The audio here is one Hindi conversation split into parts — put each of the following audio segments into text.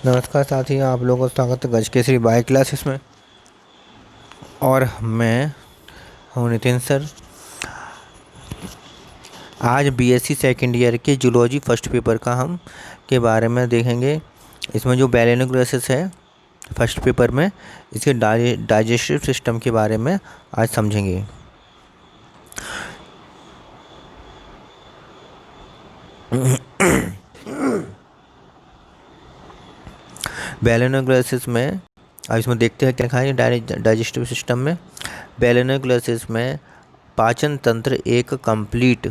नमस्कार साथियों, आप लोगों को स्वागत है गज केसरी बायो क्लासेस में। और मैं हूँ नितिन सर। आज बीएससी सेकेंड ईयर के जूलॉजी फर्स्ट पेपर का हम के बारे में देखेंगे। इसमें जो बैलेनोग्रासिस है फर्स्ट पेपर में, इसके डाइजेस्टिव सिस्टम के बारे में आज समझेंगे। बैलेनोग्रासिस में अब इसमें देखते हैं क्या लिखा है डाइजेस्टिव सिस्टम में। बैलेनोग्रासिस में पाचन तंत्र एक कंप्लीट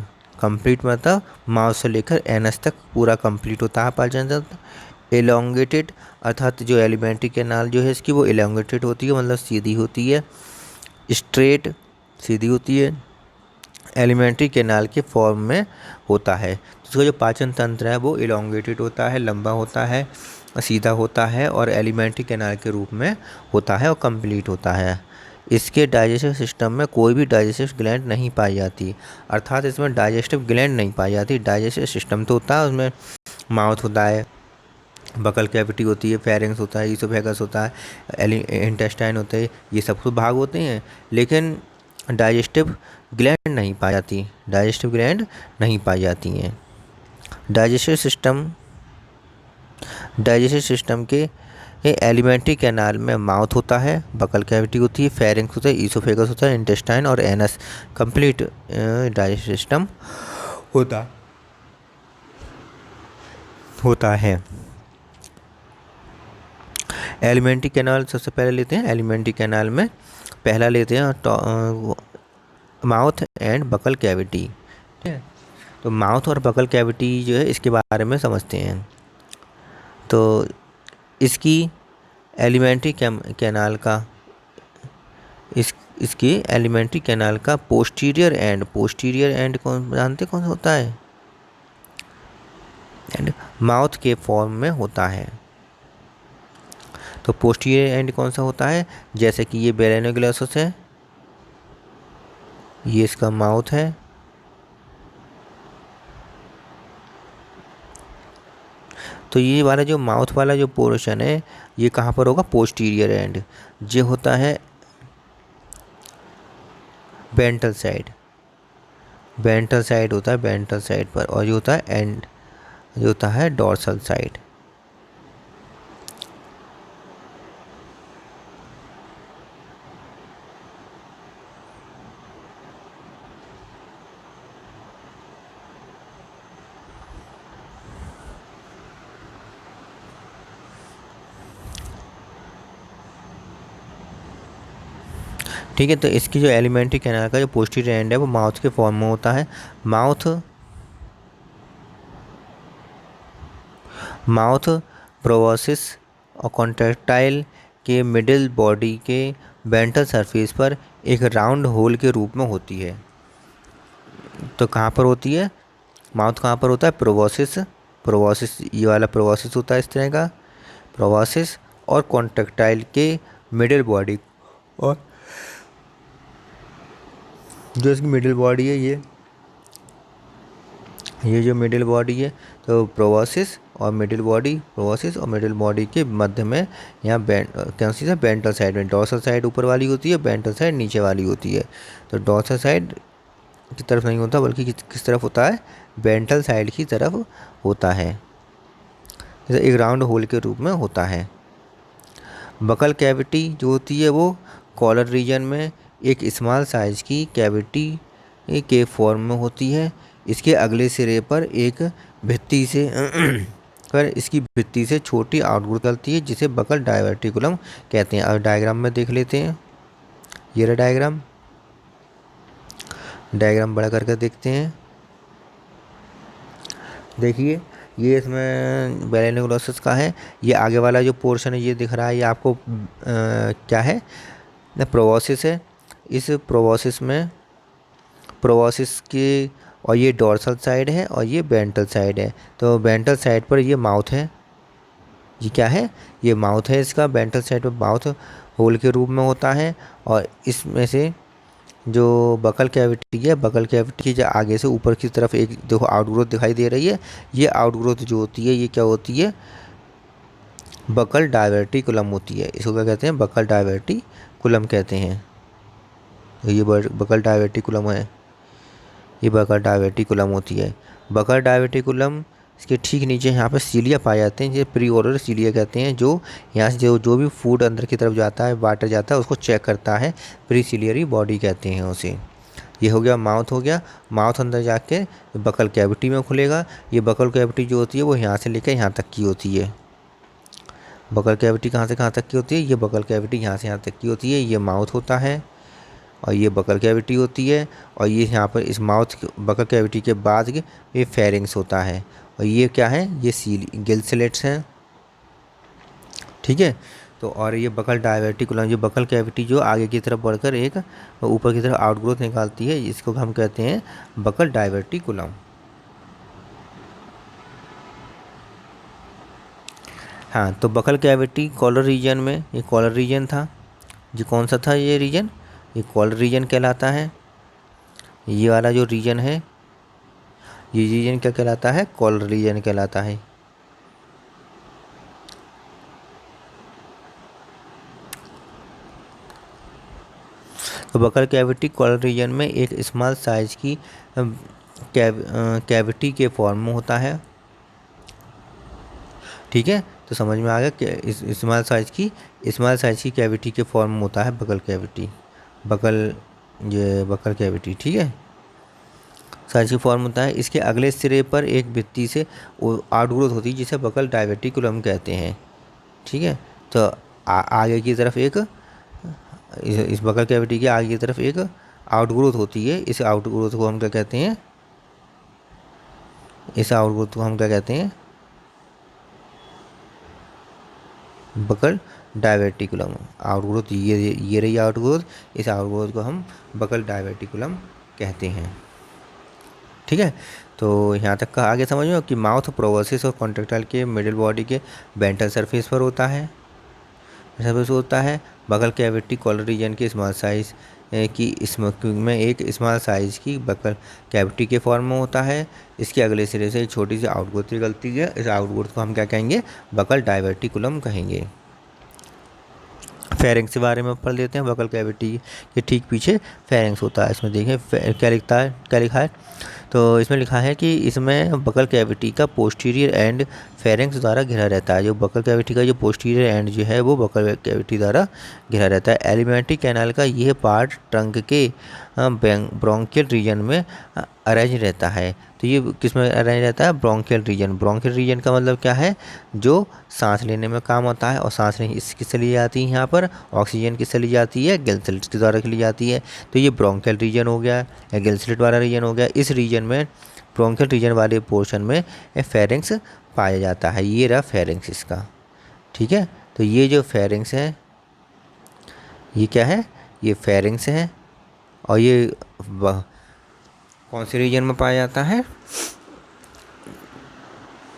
मतलब माउथ से लेकर एनस तक पूरा कंप्लीट होता है पाचन तंत्र। एलोंगेटेड अर्थात जो एलिमेंट्री कैनाल जो है इसकी वो एलोंगेटेड होती है, मतलब सीधी होती है। स्ट्रेट सीधी होती है, एलिमेंट्री कैनाल के फॉर्म में होता है। इसका जो पाचन तंत्र है वो एलोंगेटेड होता है, लंबा होता है, सीधा होता है और एलिमेंट्री कैनाल के रूप में होता है और कंप्लीट होता है। इसके डाइजेस्टिव सिस्टम में कोई भी डाइजेस्टिव ग्लैंड नहीं पाई जाती, अर्थात इसमें डाइजेस्टिव ग्लैंड नहीं पाई जाती। डाइजेस्टिव सिस्टम तो होता है, उसमें माउथ होता है, बकल कैविटी होती है, फेरिंग्स होता है, ईसोफेगस होता है, इंटेस्टाइन होते हैं, ये सब कुछ भाग होते हैं, लेकिन डाइजेस्टिव ग्लैंड नहीं पाई जाती। डाइजेस्टिव ग्लैंड नहीं पाई जाती हैं। डाइजेस्टिव सिस्टम के एलिमेंट्री कैनाल में माउथ होता है, बकल कैविटी होती है, फेरिंग्स होता है, ईसोफेगस होता है, इंटेस्टाइन और एनस कंप्लीट डाइजेस्टिव सिस्टम होता है। एलिमेंट्री कैनाल सबसे पहले लेते हैं। एलिमेंट्री कैनाल में पहला लेते हैं माउथ एंड बकल कैविटी। ठीक है, तो माउथ और बकल कैविटी जो है इसके बारे में समझते हैं। तो इसकी एलिमेंट्री कैनाल का इसकी एलिमेंट्री कैनाल का पोस्टीरियर एंड कौन जानते कौन सा होता है? एंड माउथ के फॉर्म में होता है। तो पोस्टीरियर एंड कौन सा होता है? जैसे कि ये बैलेनोग्रासिस है, ये इसका माउथ है, तो ये वाला जो माउथ वाला जो पोर्शन है ये कहाँ पर होगा? Posterior and. ये होता है वेंट्रल साइड होता है वेंट्रल साइड पर, और ये होता है एंड, ये होता है डोर्सल साइड। ठीक है, तो इसकी जो एलिमेंट्री कैनाल का जो पोस्टीरियर एंड है वो माउथ के फॉर्म में होता है। माउथ प्रोबोसिस और कॉन्ट्रैक्टाइल के मिडिल बॉडी के वेंट्रल सरफेस पर एक राउंड होल के रूप में होती है। तो कहाँ पर होती है? माउथ कहाँ पर होता है? प्रोबोसिस, ये वाला प्रोबोसिस होता है इस तरह का, प्रोबोसिस और कॉन्ट्रैक्टाइल के मिडिल बॉडी, और जो इसकी मिडिल बॉडी है ये जो मिडिल बॉडी है, तो प्रोबोसिस और मिडिल बॉडी के मध्य में यहाँ कौन सी है? वेंट्रल साइड में। डोर्सल साइड ऊपर वाली होती है, वेंट्रल साइड नीचे वाली होती है। तो डोर्सल साइड की तरफ नहीं होता, बल्कि किस तरफ होता है? वेंट्रल साइड की तरफ होता है, जैसे एक राउंड होल के रूप में होता है। बकल कैविटी जो होती है वो कॉलर रीजन में एक स्मॉल साइज की कैविटी के फॉर्म में होती है। इसके अगले सिरे पर एक भित्ति से छोटी आउटग्रोथ चलती है, जिसे बकल डायवर्टिकुलम कहते हैं। अब डायग्राम में देख लेते हैं। ये रहा डायग्राम बड़ा करके देखते हैं। देखिए, ये इसमें बैलेनोग्रासिस का है। ये आगे वाला जो पोर्शन है ये दिख रहा है, ये आपको क्या है? प्रोबोसिस है। इस प्रोबोसिस के, और ये डोर्सल साइड है और ये वेंट्रल साइड है। तो वेंट्रल साइड पर ये माउथ है। ये क्या है? ये माउथ है इसका। वेंट्रल साइड पर माउथ होल के रूप में होता है, और इसमें से जो बकल कैविटी है, बकल कैविटी के आगे से ऊपर की तरफ एक देखो आउटग्रोथ दिखाई दे रही है। ये आउटग्रोथ जो होती है ये क्या होती है? बकल डायवर्टिकुलम होती है। इसको क्या कहते हैं? बकल डायवर्टिकुलम कहते हैं। तो ये बकल डायवर्टिकुलम है, ये बकल डायवर्टिकुलम होती है। बकल डायवर्टिकुलम इसके ठीक नीचे यहाँ पर सीलिया पाए जाते हैं, ये प्री ओरल सीलिया कहते हैं, जो यहाँ से जो भी फूड अंदर की तरफ जाता है, वाटर जाता है, उसको चेक करता है, प्री सीलियरी बॉडी कहते हैं उसे। ये हो गया माउथ, हो गया माउथ। अंदर जाके बकल कैविटी में खुलेगा। ये बकल कैविटी जो होती है वो यहाँ से लेकर यहाँ तक की होती है। बकल कैविटी कहाँ से कहाँ तक की होती है? ये बकल कैविटी यहाँ से यहाँ तक की होती है। ये माउथ होता है और ये बकल कैविटी होती है। और ये यहाँ पर इस माउथ बकल कैविटी के बाद ये फेरिंग्स होता है। और ये क्या है? ये गिल स्लेट्स हैं, ठीक है। तो और ये बकल डायवर्टिकुलम, जो बकल कैविटी जो आगे की तरफ बढ़कर एक ऊपर की तरफ आउटग्रोथ निकालती है, इसको हम कहते हैं बकल डायवर्टिकुलम। हाँ, तो बकल कैविटी कॉलर रीजन में, ये कॉलर रीजन था, जो कौन सा था ये रीजन? ये कॉलर रीजन कहलाता है। ये वाला जो रीजन है, ये रीजन क्या कहलाता है? कॉलर रीजन कहलाता है। तो बकल कैविटी कॉलर रीजन में एक स्मॉल साइज की कैविटी के फॉर्म में होता है, ठीक है। तो समझ में आ गया कि इस स्मॉल साइज की कैविटी के फॉर्म में होता है बकल कैविटी, ये बकल कैविटी, ठीक है, साइज की फॉर्म होता है। इसके अगले सिरे पर एक भित्ति से आउटग्रोथ होती है, जिसे बकल डायवर्टिकुलम कहते हैं, ठीक है। तो आगे की तरफ एक इस बकल कैविटी के आगे की तरफ एक आउटग्रोथ होती है। इस आउटग्रोथ को हम क्या कहते हैं? इस आउटग्रोथ को हम क्या कहते हैं? Buccal diverticulum outgrowth. ये रही आउटग्रोथ, इस आउटग्रोथ को हम बकल डायवर्टिकुलम कहते हैं, ठीक है। तो यहाँ तक का आगे समझ में कि माउथ प्रोबोसिस और कॉन्ट्रेक्टाइल के मिडिल बॉडी के वेंट्रल सरफेस पर होता है, बकल कैविटी कॉलर रीजन के स्मॉल साइज में एक स्मॉल साइज की बकल कैविटी के फॉर्म में होता है। इसके अगले सिरे से एक छोटी सी आउटग्रोथ निकलती है। इस आउटग्रोथ को हम क्या कहेंगे? बकल डायवर्टिकुलम कहेंगे। फेरिंग्स के बारे में पढ़ लेते हैं। बकल कैविटी के ठीक पीछे फेरिंग्स होता है। इसमें देखें क्या लिखा है। तो इसमें लिखा है कि इसमें बकल कैविटी का पोस्टीरियर एंड फेरिंग्स द्वारा घिरा रहता है। जो बकल कैविटी का जो पोस्टीरियर एंड जो है वो बकल कैविटी द्वारा घिरा रहता है। एलिमेंट्री कैनाल का यह पार्ट ट्रंक के ब्रोंकियल रीजन में अरेंज रहता है। तो ये किस में अरेंज रहता है? Bronchial reason. ब्रोंकियल रीजन का मतलब क्या है? जो सांस लेने में काम आता है। और सांस लेने किससे ली जाती है? यहाँ पर ऑक्सीजन किससे ली जाती है? गिल स्लिट के द्वारा ली जाती है। तो ये ब्रोंकियल रीजन हो गया या गिल स्लिट वाला रीजन हो गया। इस रीजन में ब्रोंकियल रीजन वाले पोर्शन में फेरिंग्स पाया जाता है। ये रहा फेरिंग्स इसका, ठीक है। तो ये जो फेरिंग्स है, ये क्या है? ये फेरिंग्स है। और ये कौन से रीजन में पाया जाता है?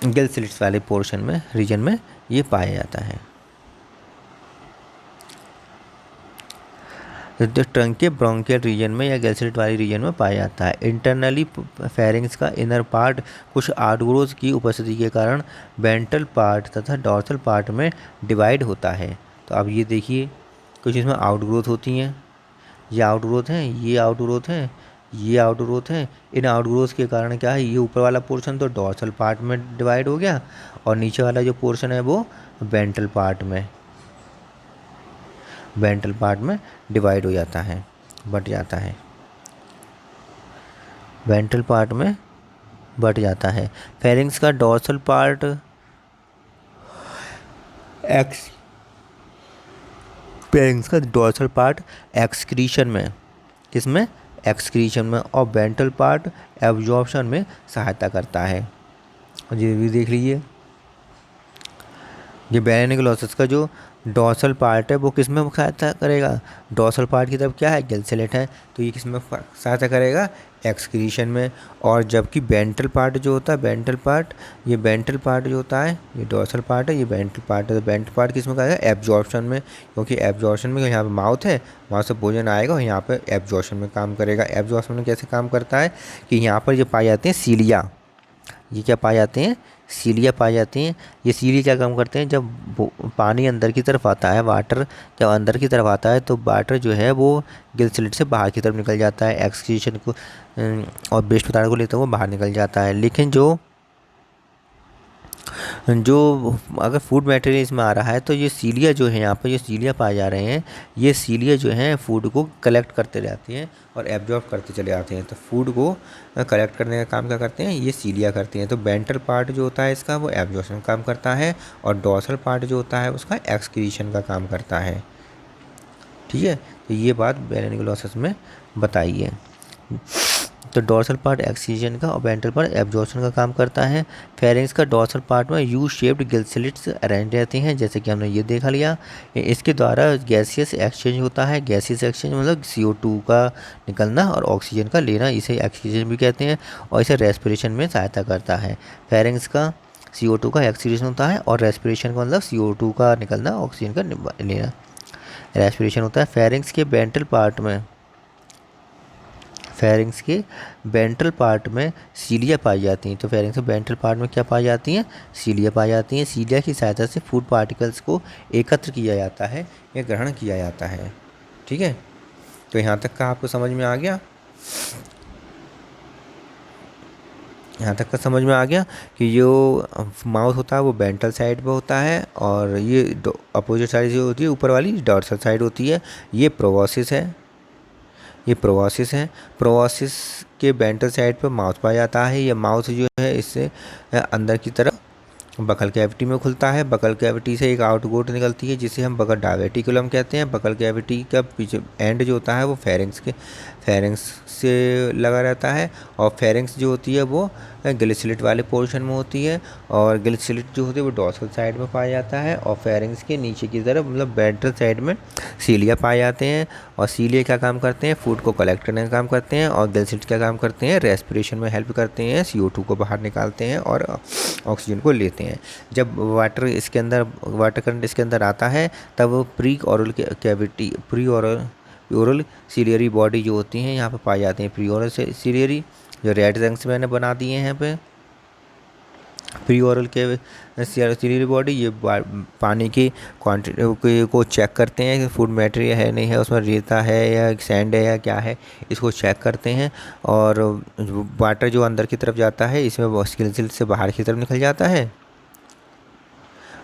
गिल स्लिट्स वाले पोर्शन में, रीजन में ये पाया जाता है। तो ट्रंक के ब्रोंकियल रीजन में या गिल स्लिट वाले रीजन में पाया जाता है। इंटरनली फेरिंग्स का इनर पार्ट कुछ आउटग्रोथ की उपस्थिति के कारण वेंट्रल पार्ट तथा डॉर्सल पार्ट में डिवाइड होता है। तो अब ये देखिए, कुछ इसमें आउटग्रोथ होती हैं। ये आउटग्रोथ हैं, ये आउटग्रोथ हैं, ये आउटग्रोथ हैं। इन आउटग्रोथ के कारण क्या है? ये ऊपर वाला पोर्शन तो डॉर्सल पार्ट में डिवाइड हो गया और नीचे वाला जो पोर्शन है वो वेंट्रल पार्ट में डिवाइड हो जाता है, बट जाता है, वेंट्रल पार्ट में बट जाता है। फेरिंग्स का डॉर्सल पार्ट एक्सक्रीशन में, किसमें? एक्सक्रीशन में। और वेंट्रल पार्ट एब्जॉर्प्शन में सहायता करता है। और ये भी देख लीजिए, ये बैलेनिकुलोसिस का जो डॉर्सल पार्ट है वो किस में सहायता करेगा? डॉर्सल पार्ट की तरफ क्या है? गिल स्लेट है। तो ये किस में सहायता करेगा? एक्सक्रीशन में। और जबकि वेंट्रल पार्ट जो होता है, वेंट्रल पार्ट जो होता है, ये डॉर्सल पार्ट है, ये वेंट्रल पार्ट है। तो वेंट्रल पार्ट किस में करेगा? एब्जॉर्प्शन में। क्योंकि एब्जॉर्प्शन में यहाँ पे माउथ है, वहाँ से भोजन आएगा और यहाँ पर एब्जॉर्प्शन में काम करेगा। एब्जॉर्प्शन में कैसे काम करता है कि यहाँ पर जो पाए जाते हैं सीलिया, ये क्या पाए जाते हैं? सीलिया पाई जाती हैं। ये सीलिया क्या काम करते हैं, जब पानी अंदर की तरफ आता है, वाटर जब अंदर की तरफ आता है तो वाटर जो है वो गिल स्लिट से बाहर की तरफ निकल जाता है, एक्सक्रीशन को और वेस्ट पदार्थ को लेते हुए बाहर निकल जाता है। लेकिन जो जो अगर फूड मटेरियल इसमें आ रहा है तो ये सीलिया जो है, यहाँ पर जो सीलिया पाए जा रहे हैं, ये सीलिया जो हैं फूड को कलेक्ट करते रहते हैं और एब्जॉर्ब करते चले जाते हैं। तो फूड को कलेक्ट करने का काम क्या करते हैं, ये सीलिया करते हैं। तो वेंट्रल पार्ट जो होता है इसका वो एब्जॉर्प्शन काम करता है और डोर्सल पार्ट जो होता है उसका एक्सक्रीशन का काम करता है। ठीक है, तो ये बात बैलेनिकुलोसिस में बताई है। तो डोर्सल पार्ट एक्सक्रीशन का और वेंट्रल पार्ट एब्जॉर्प्शन का काम करता है। फेरिंग्स का डोर्सल पार्ट में U shaped gill slits arrange रहती हैं, जैसे कि हमने ये देखा लिया। इसके द्वारा गैसियस एक्सचेंज होता है। गैसियस एक्सचेंज मतलब CO2 का निकलना और ऑक्सीजन का लेना, इसे एक्सक्रीशन भी कहते हैं और इसे रेस्पिरेशन में सहायता करता है। फेरिंग्स का CO2 का एक्सक्रीशन होता है और रेस्पिरेशन का मतलब CO2 का निकलना, ऑक्सीजन का लेना, रेस्पिरेशन होता है। फेरिंग्स के वेंट्रल पार्ट में सीलिया पाई जाती हैं। तो फेरिंग्स के वेंट्रल पार्ट में क्या पाई जाती हैं, सीलिया पाई जाती हैं। सीलिया की सहायता से फूड पार्टिकल्स को एकत्र किया जाता है या ग्रहण किया जाता है। ठीक है, तो यहाँ तक का आपको समझ में आ गया, यहाँ तक का समझ में आ गया कि जो माउथ होता है वो वेंट्रल साइड पे होता है और ये अपोजिट साइड जो होती है ऊपर वाली डॉर्सल साइड होती है। ये प्रोबॉस्किस है, ये प्रोबॉस्किस है। प्रोबॉस्किस के वेंट्रल साइड पर माउथ पाया जाता है। ये माउथ जो है इससे अंदर की तरफ बकल कैविटी में खुलता है। बकल कैविटी से एक आउटगोट निकलती है जिसे हम बकल डायवर्टिकुलम कहते हैं। बकल कैविटी का पीछे एंड जो होता है वो फेरिंग्स से लगा रहता है और फेरिंग्स जो होती है वो गिल स्लिट वाले पोर्शन में होती है और गिल स्लिट जो होती है वो डोर्सल साइड में पाया जाता है और फेरिंग्स के नीचे की तरफ मतलब वेंट्रल साइड में सीलिया पाए जाते हैं। और सीलिया क्या काम करते हैं, फूड को कलेक्ट करने का काम करते हैं और गिल स्लिट क्या काम करते हैं, रेस्पिरेशन में हेल्प करते हैं, CO2 को बाहर निकालते हैं और ऑक्सीजन को लेते हैं। जब वाटर करंट इसके अंदर आता है तब प्री ओरल सीलियरी बॉडी जो होती हैं यहाँ पे पाई जाती हैं। प्री ओरल सीलियरी जो रेड रंग से मैंने बना दिए हैं यहाँ पे, प्री ओरल के सीलियरी बॉडी ये पानी की क्वांटिटी को चेक करते हैं कि फूड मटेरियल है नहीं है, उसमें रेता है या सैंड है या क्या है, इसको चेक करते हैं। और वाटर जो अंदर की तरफ जाता है इसमें स्किल से बाहर की तरफ निकल जाता है,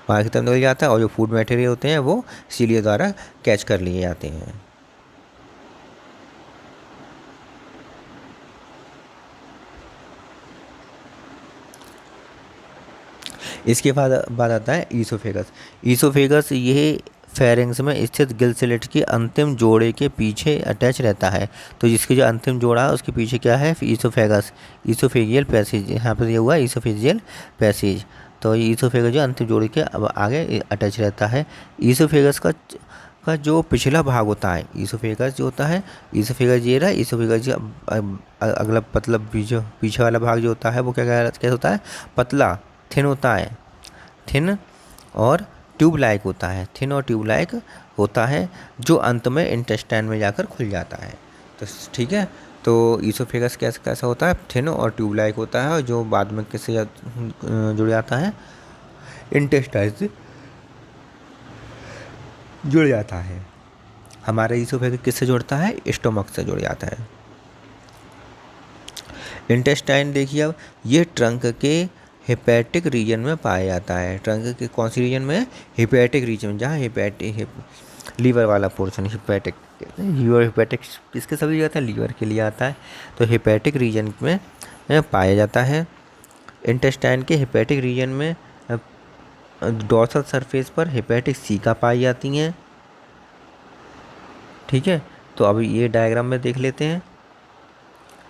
बाहर की तरफ निकल जाता है और जो फूड मटेरियल होते हैं वो सीलिया द्वारा कैच कर लिए जाते हैं। इसके बाद आता है ईसोफेगस ये फेरिंग्स में स्थित गिल स्लिट की अंतिम जोड़े के पीछे अटैच रहता है। तो जिसकी जो अंतिम जोड़ा है उसके पीछे क्या है, ईसोफेगियल पैसेज, यहाँ पर ये हुआ ईसोफेजियल पैसेज। तो ये ईसोफेगस जो अंतिम जोड़े के अब आगे अटैच रहता है। ईसोफेगस का जो पिछला भाग होता है, ईसोफेगस जो होता है, ईसोफेगस ये रहा, ईसोफेगस जो अगला मतलब पीछे वाला भाग जो होता है वो क्या होता है, पतला थिन होता है, थिन और ट्यूब लाइक होता है जो अंत में इंटेस्टाइन में जाकर खुल जाता है। तो ठीक है, तो ईसोफेगस कैसा होता है, थिन और ट्यूब लाइक होता है और जो बाद में किससे जुड़ जाता है, इंटेस्टाइन से जुड़ जाता है। हमारा ईसोफेगस किससे जुड़ता है, स्टोमक से जुड़ जाता है। इंटेस्टाइन देखिए अब ये ट्रंक के हेपेटिक रीजन में पाया जाता है। ट्रंक के कौन सी रीजन में, हेपेटिक रीजन, जहाँ लीवर वाला पोर्शन हेपेटिक किसके सब जाता है, लीवर के लिए आता है। तो हेपेटिक रीजन में पाया जाता है। इंटेस्टाइन के हेपेटिक रीजन में डोर्सल सरफेस पर हेपेटिक सीका पाई जाती हैं। ठीक है, तो अभी ये डायग्राम में देख लेते हैं।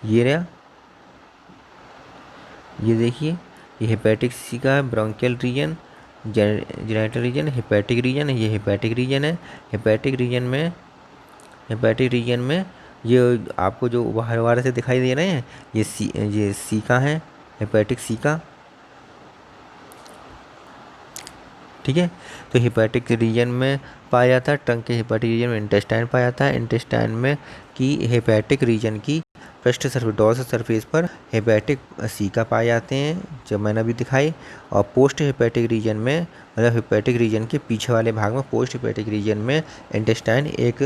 ये रहा, ये देखिए, ये हेपेटिक सीका है, bronchial region, genital region, hepatic region है, ये हेपेटिक रीजन है। हेपेटिक रीजन में ये आपको जो बाहर से दिखाई दे रहे हैं ये सीका है, हेपेटिक सीका। ठीक है, तो हेपेटिक रीजन में पाया जाता है। ट्रंक के हेपेटिक रीजन में इंटेस्टाइन पाया जाता है। इंटेस्टाइन में की हेपेटिक रीजन की पृष्ठ सरफेस डोर्सल सरफेस पर हेपेटिक सीका पाए जाते हैं, जब मैंने अभी दिखाई। और पोस्ट हेपेटिक रीजन में, मतलब हेपेटिक रीजन के पीछे वाले भाग में, पोस्ट हेपेटिक रीजन में इंटेस्टाइन एक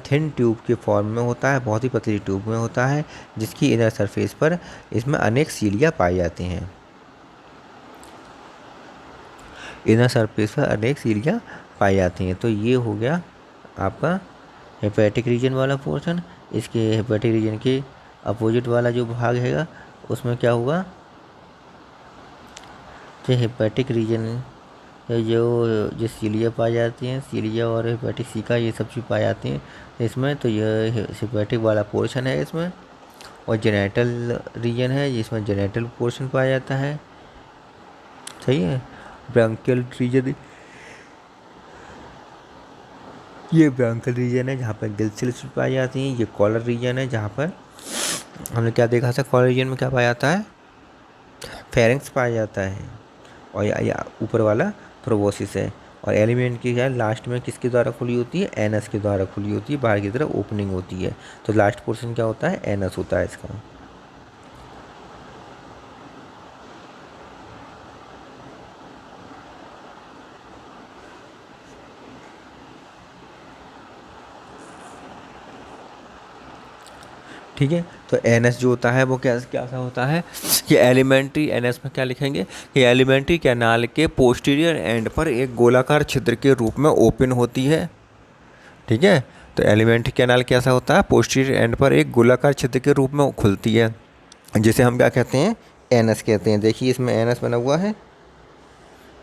थिन ट्यूब के फॉर्म में होता है, बहुत ही पतली ट्यूब में होता है, जिसकी इनर सरफेस पर इसमें अनेक सीलिया पाए जाते हैं। इनर सरफेस पर अनेक सीलिया पाई जाती हैं। तो ये हो गया आपका हेपेटिक रीजन वाला पोर्शन। इसके हेपेटिक रीजन के अपोजिट वाला जो भाग हैगा उसमें क्या होगा, जो हेपेटिक रीजन जो सीलिया पाई जाती हैं, सीलिया और हेपेटिक सीका ये सब चीज़ पाई जाती हैं इसमें। तो यह हेपेटिक वाला पोर्शन है इसमें। और जेनेटल रीजन है जिसमें जेनेटल पोर्शन पाया जाता है, सही है। ब्रांकियल रीजन, ये ब्रांकियल रीजन है जहाँ पर गिल सेल्स पाई जाती हैं। ये कॉलर रीजन है जहाँ पर हमने क्या देखा था, कॉलर रीजन में क्या पाया जाता है, फेरिंग्स पाया जाता है। और या ऊपर वाला प्रोबोसिस है। और एलिमेंट की है लास्ट में किसके द्वारा खुली होती है, एनस के द्वारा खुली होती है, बाहर की तरफ ओपनिंग होती है। तो लास्ट पोर्शन क्या होता है, एनस होता है इसका। ठीक है। तो एनएस जो होता है वो क्या सा होता है कि एलिमेंट्री, एनएस में क्या लिखेंगे कि एलिमेंट्री कैनाल के पोस्टीरियर एंड पर एक गोलाकार छिद्र के रूप में ओपन होती है। ठीक है। तो एलिमेंट्री कैनाल कैसा होता है, पोस्टीरियर एंड पर एक गोलाकार छिद्र के रूप में खुलती है, जिसे हम क्या कहते हैं, एनएस कहते हैं। देखिए इसमें एनएस बना हुआ है,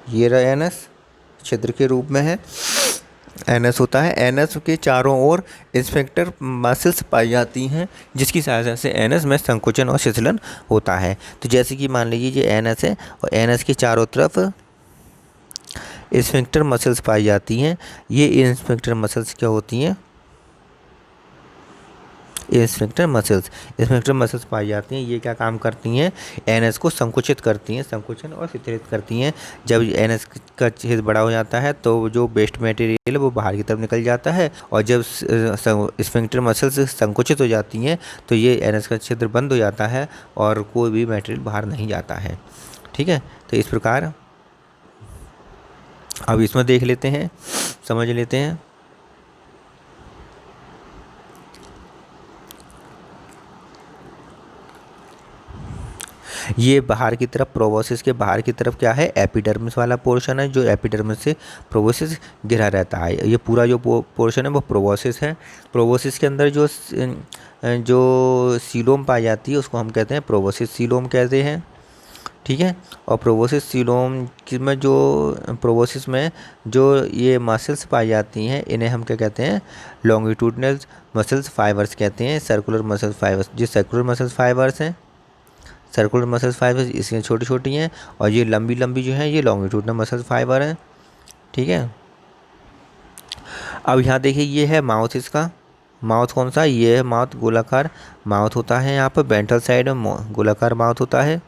ये रहा एनएस, छिद्र के रूप में है, एनएस होता है। एनएस के चारों ओर इंस्पेक्टर मसल्स पाई जाती हैं, जिसकी सहायता से एनएस में संकुचन और शिथिलन होता है। तो जैसे कि मान लीजिए ये एनएस है और एनएस के चारों तरफ इंस्पेक्टर मसल्स पाई जाती हैं। ये इंस्पेक्टर मसल्स क्या होती हैं, इंस्पेक्टर मसल्स पाई जाती हैं। ये क्या काम करती हैं, एनएस को संकुचित करती हैं, संकुचन और शिथिलित करती हैं। जब एनएस का छेद बड़ा हो जाता है तो जो वेस्ट मटेरियल है वो बाहर की तरफ निकल जाता है, और जब स्फिंक्टर मसल्स संकुचित हो जाती हैं तो ये एनएस का छिद्र बंद हो जाता है और कोई भी मटेरियल बाहर नहीं जाता है। ठीक है। तो इस प्रकार अब इसमें देख लेते हैं, समझ लेते हैं। ये बाहर की तरफ, प्रोबोसिस के बाहर की तरफ क्या है, एपिडर्मिस वाला पोर्शन है, जो एपिडर्मिस से प्रोबोसिस घिरा रहता है। ये पूरा जो पोर्शन है वो प्रोबोसिस है। प्रोबोसिस के अंदर जो सीलोम पाई जाती है उसको हम कहते हैं प्रोबोसिस सीलोम कहते हैं। ठीक है। और प्रोबोसिस सीलोम में जो प्रोबोसिस में जो ये मसल्स पाई जाती हैं इन्हें हम क्या कहते हैं, लॉन्गिट्यूडनल मसल्स फाइबर्स कहते हैं, सर्कुलर मसल्स फाइबर्स। जो सर्कुलर मसल्स फाइबर्स हैं, सर्कुलर मसल्स फाइबर्स इसमें छोटी छोटी हैं, और ये लंबी लंबी जो है ये लॉन्गिट्यूडनल मसल्स फाइबर हैं। ठीक है। अब यहाँ देखिए ये है माउथ, इसका माउथ कौन सा, ये है माउथ, गोलाकार माउथ होता है। यहाँ पर वेंट्रल साइड में गोलाकार माउथ होता है।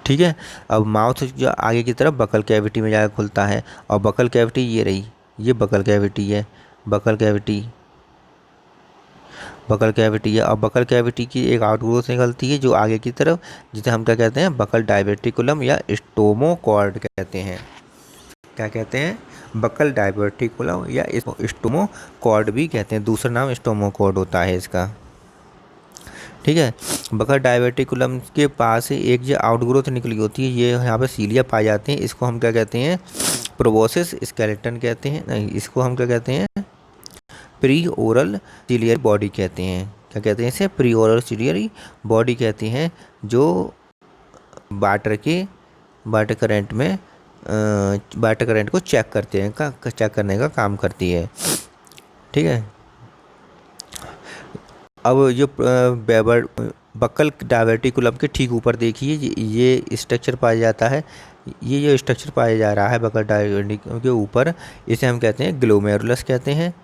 ठीक है। अब माउथ जो आगे की तरफ बकल कैविटी में जाकर खुलता है, और बकल कैविटी ये रही, ये बकल कैविटी है, बकल कैविटी है। और बकल कैविटी की एक आउटग्रोथ निकलती है जो आगे की तरफ, जिसे हम क्या कहते हैं, बकल डायवर्टिकुलम या स्टोमोकॉर्ड कहते हैं। क्या कहते हैं, बकल डायवर्टिकुलम या स्टोमोकॉर्ड भी कहते हैं, दूसरा नाम स्टोमोकॉर्ड होता है इसका। ठीक है। बकल डायवर्टिकुलम के पास एक जो आउटग्रोथ निकली होती है, ये यहाँ पे सीलिया पाए जाते हैं, इसको हम क्या कहते हैं, प्रोबोसिस स्केलेटन कहते हैं। नहीं, इसको हम क्या कहते हैं, प्री ओरल सिलियरी बॉडी कहते हैं। क्या कहते हैं इसे, प्री ओरल सिलियरी बॉडी कहते हैं, जो वाटर करंट को चेक करते हैं, चेक करने का काम करती है। ठीक है। अब जो बकल डायवर्टिकुलम के ठीक ऊपर देखिए ये स्ट्रक्चर पाया जाता है, ये जो स्ट्रक्चर पाया जा रहा है बकल डायवर्टिकुलम के ऊपर, इसे हम कहते हैं ग्लोमेरुलस कहते हैं।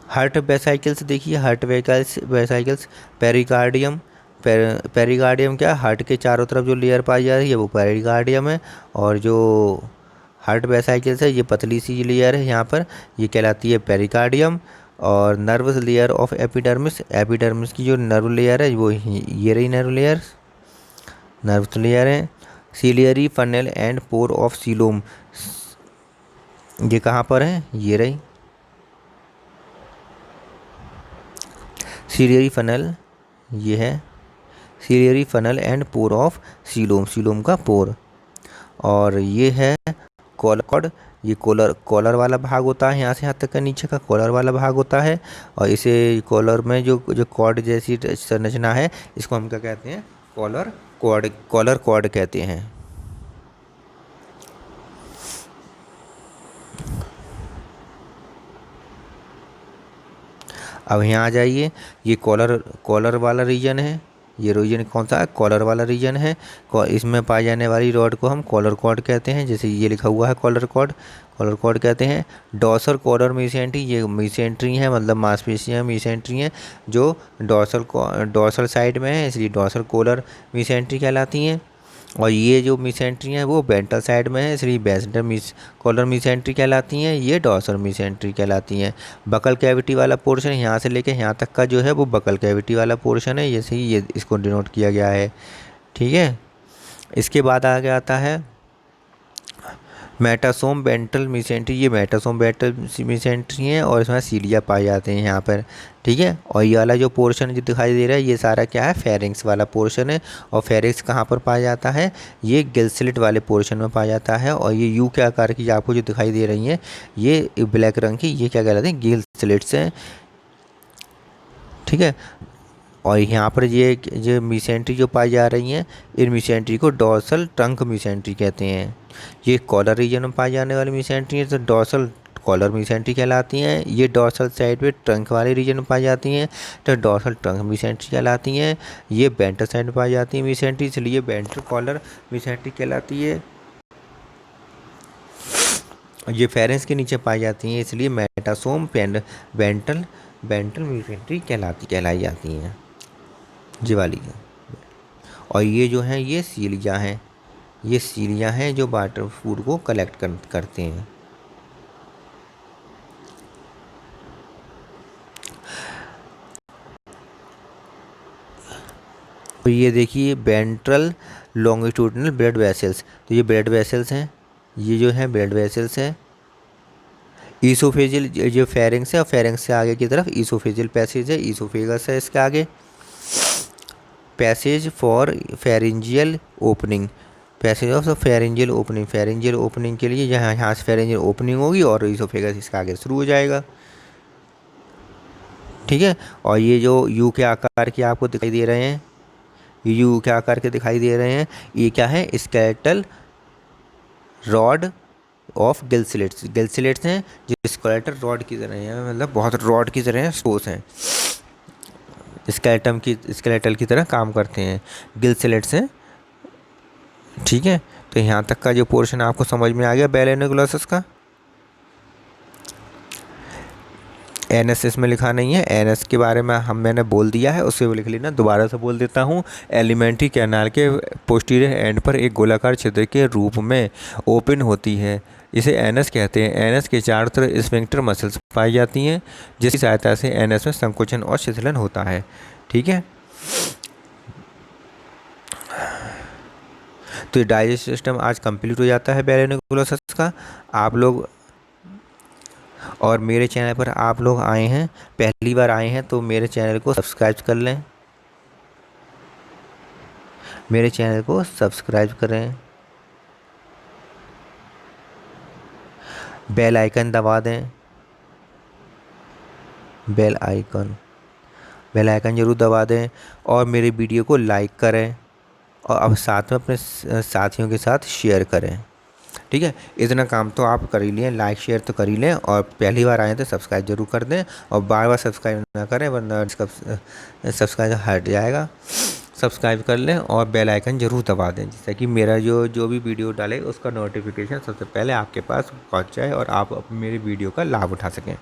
हार्ट वेसाइकल्स देखिए, हार्ट वेसाइकल्स, पेरिकार्डियम क्या, हार्ट के चारों तरफ जो लेयर पाई जा रही है वो पेरिकार्डियम है, और जो हार्ट वेसाइकल्स है, ये पतली सी लेयर है यहाँ पर, ये कहलाती है पेरिकार्डियम। और nervous layer of epidermis, epidermis की जो नर्व लेयर है वो ये रही नर्व लेयर, नर्व लेयर है। Ciliary funnel and pore of coelom, ये कहाँ पर है, ये रही सीलियरी फनल, ये है ciliary funnel and pore of coelom, coelom का पोर। और ये है कॉलर कॉर्ड, ये कॉलर कॉलर वाला भाग होता है, यहाँ से यहाँ तक का नीचे का कॉलर वाला भाग होता है। और इसे कॉलर में जो जो कॉर्ड जैसी संरचना है, इसको हम क्या कहते हैं, कॉलर कॉर्ड, कॉलर कॉर्ड कहते हैं। अब यहाँ आ जाइए, ये कॉलर कॉलर वाला रीजन है, ये रीजन कौन सा है, कॉलर वाला रीजन है। इसमें पाई जाने वाली रॉड को हम कॉलर कॉर्ड कहते हैं, जैसे ये लिखा हुआ है कॉलर कॉर्ड, कॉलर कॉर्ड कहते हैं। डॉर्सल कॉलर मेसेंट्री, ये मेसेंट्री है, मतलब मांसपेशियाँ मेसेंट्री हैं जो डॉर्सल साइड में है, इसलिए डॉर्सल कॉलर मेसेंट्री कहलाती हैं। और ये जो मेसेंट्री हैं वो वेंट्रल साइड में है, इसलिए वेंट्रल कॉलर मेसेंट्री कहलाती हैं, ये डॉर्सल मेसेंट्री कहलाती हैं। बकल कैविटी वाला पोर्शन यहाँ से लेके यहाँ तक का जो है वो बकल कैविटी वाला पोर्शन है, जैसे ही ये इसको डिनोट किया गया है। ठीक है, इसके बाद आगे आता है मेटासोम वेंट्रल मेसेंट्री, ये मेटासोम वेंट्रल मेसेंट्री है और इसमें सीलिया पाए जाते हैं यहाँ पर। ठीक है, और ये वाला जो पोर्शन जो दिखाई दे रहा है ये सारा क्या है, फेरिंग्स वाला पोर्शन है। और फेरिंग्स कहाँ पर पाया जाता है, ये गिल स्लिट वाले पोर्शन में पाया जाता है। और ये यू के आकार की आपको जो दिखाई दे रही हैं, ये ब्लैक रंग की, ये क्या कहलाते हैं, गिल स्लिट्स हैं। ठीक है, और यहाँ पर ये मेसेंट्री जो पाई जा रही हैं, इन मेसेंट्री को डॉर्सल ट्रंक मेसेंट्री कहते हैं। ये कॉलर रीजन में पाई जाने वाली मेसेंट्री है तो डॉर्सल कॉलर मेसेंट्री कहलाती हैं। ये डॉर्सल साइड पे ट्रंक वाले रीजन में पाई जाती हैं तो डॉर्सल ट्रंक मेसेंट्री कहलाती हैं। ये वेंट्रल साइड में पाई जाती है मेसेंट्री, इसलिए वेंट्रल कॉलर मेसेंट्री कहलाती है। ये फेरेंस के नीचे पाई जाती हैं, इसलिए मेटासोम वेंट्रल वेंट्रल मेसेंट्री कहलाई जाती हैं, ये वाली है। और ये जो हैं ये सीलिया हैं, ये सीलिया हैं जो वाटर फूड को कलेक्ट करते हैं। तो ये देखिए वेंट्रल लॉन्गिट्यूडिनल ब्लड वेसल्स, तो ये ब्लड वेसल्स हैं, ये जो है ब्लड वेसल्स हैं। ईसोफेजियल जो फेरिंग्स है और फेरिंग्स से आगे की तरफ ईसोफेजियल पैसेज है, ईसोफेगस है इसके आगे। Passage for pharyngeal opening, passage of pharyngeal opening, pharyngeal opening के लिए यहाँ से फेरेंजियल ओपनिंग होगी और ईसोफेगस इसका आगे शुरू हो जाएगा। ठीक है, और ये जो यू के आकार के आपको दिखाई दे रहे हैं, यू के आकार के दिखाई दे रहे हैं, ये क्या है, स्केलेटल रॉड ऑफ गिलस्लेट्स, गिलस्लेट्स हैं जो स्केलेटल रॉड की तरह हैं, मतलब बहुत रॉड की तरह स्पोस हैं, स्केलेटल की तरह काम करते हैं, गिलस्लेट्स हैं। ठीक है, तो यहाँ तक का जो पोर्शन आपको समझ में आ गया बेलेनोग्लोसस का। एनएस इसमें लिखा नहीं है, एनएस के बारे में मैंने बोल दिया है, उससे लिख लेना, दोबारा से बोल देता हूँ। एलिमेंट्री कैनाल के पोस्टीरियर एंड पर एक गोलाकार छिद्र के रूप में ओपन होती है, इसे एनएस कहते हैं। एनएस के चारों तरफ स्फिंक्टर मसल्स पाई जाती हैं जिसकी सहायता से एनएस में संकुचन और शिथिलन होता है। ठीक है, तो डाइजेस्ट सिस्टम आज कंप्लीट हो जाता है बेलेनोग्लोसस का। आप लोग और मेरे चैनल पर आप लोग आए हैं, पहली बार आए हैं तो मेरे चैनल को सब्सक्राइब कर लें, मेरे चैनल को सब्सक्राइब करें, बेल आइकन दबा दें, बेल आइकन ज़रूर दबा दें और मेरे वीडियो को लाइक करें और अब साथ में अपने साथियों के साथ शेयर करें। ठीक है, इतना काम तो आप कर ही लें, लाइक शेयर तो कर ही लें और पहली बार आए तो सब्सक्राइब जरूर कर दें और बार बार सब्सक्राइब ना करें वरना सब्सक्राइब हट जाएगा। सब्सक्राइब कर लें और बेल आइकन ज़रूर दबा दें जिससे कि मेरा जो भी वीडियो डाले उसका नोटिफिकेशन सबसे पहले आपके पास पहुंच जाए और आप मेरी वीडियो का लाभ उठा सकें।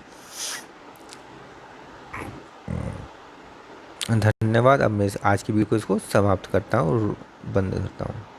धन्यवाद। अब मैं आज की वीडियो को इसको समाप्त करता हूँ और बंद करता हूँ।